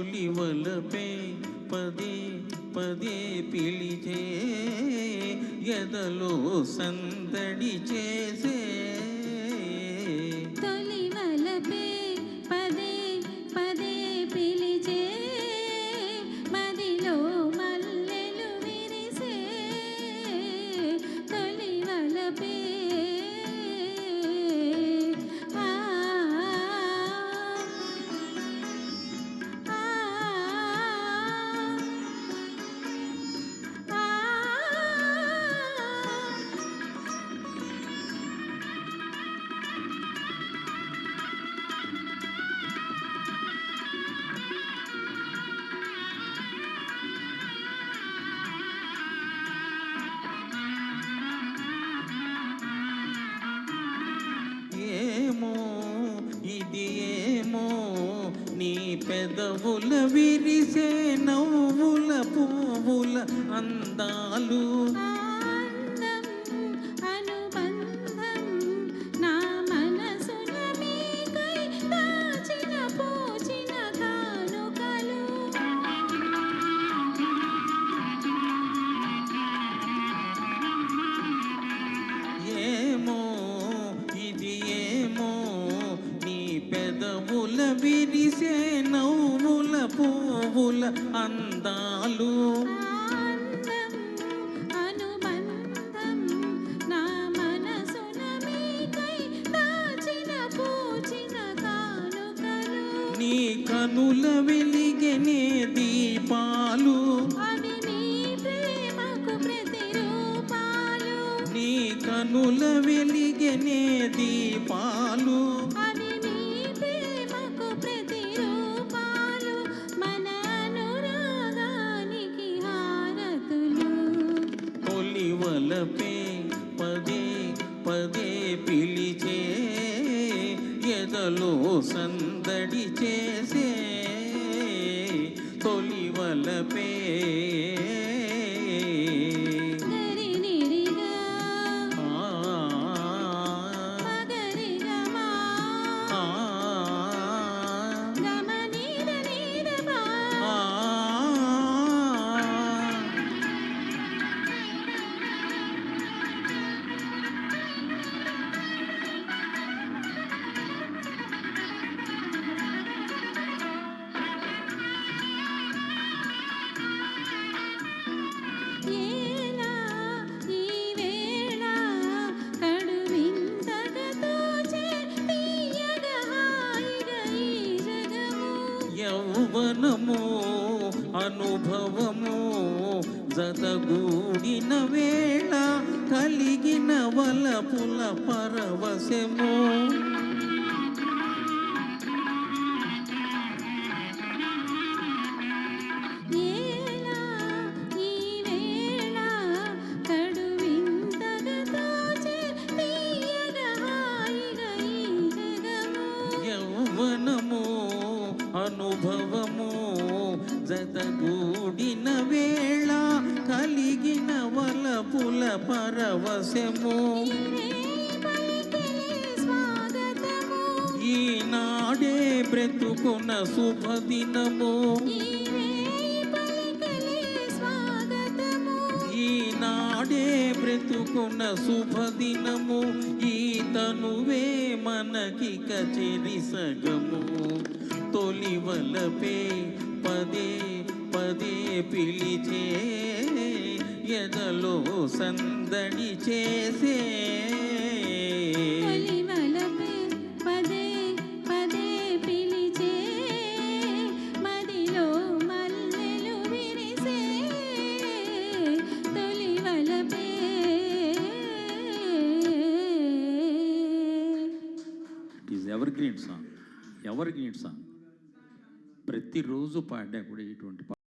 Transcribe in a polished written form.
తొలివలపే పదే పదే పిలిచే ఎదలో సందడి చేసే తొలివలపే పదే పదే పిలిచే మదిలో మల్లెలు విరిసే తొలివలపే నీ పెదవుల విరిసే నవ్వుల పువ్వుల అందాలు అనుబంధం నా మనసున మీకై దాచిన పూచిన కానుకలు ఏమో ఇది ఏమో నీ పెదవుల విరిసే నవ్వుల పువ్వుల అందాలు అనుబంధం నా మనసున మీకై దాచిన పూచిన కానుకలు నీ కనుల వెలిగెనే దీపాలు అవి నీ ప్రేమకు ప్రతిరూపాలు నీ కనుల వెలిగెనే దీపాలు అవి నీ ప్రేమకు ప్రతిరూపాలు మన అనురాగానికి హారతులు తొలివలపే పదే పదే పిలిచే ఎదలో సందడి చేసే తొలివలపే గరినిరిగా మగరిగమా గమనీద నీదమా ఏలా ఈ వేళ కడువింతగా తోచే తీయగా హాయిగా ఈ జగము యౌవనము అనుభవము జతగూడిన వేళ కలిగిన వలపుల పరవశము ఏలా ఈ వేళ కడువింతగా తోచే తీయగా హాయిగా ఈ జగము యౌవనము అనుభవము జతగూడిన వేళ కలిగిన వలపుల పరవశము పలికిలే స్వాగతము ఈనాడే బ్రతుకున శుభదినము పలికిలే స్వాగతము ఈనాడే బ్రతుకున శుభదినము ఈ తనువే మనకిక చెరి సగము తొలివలపే పదే పదే పిలిచే ఎదలో సందడి చేసే తొలివలపే పదే పదే పిలిచే మదిలో మల్లెలు విరిసే తొలివలపే it is evergreen song ప్రతిరోజు పాడినా కూడా ఇటువంటి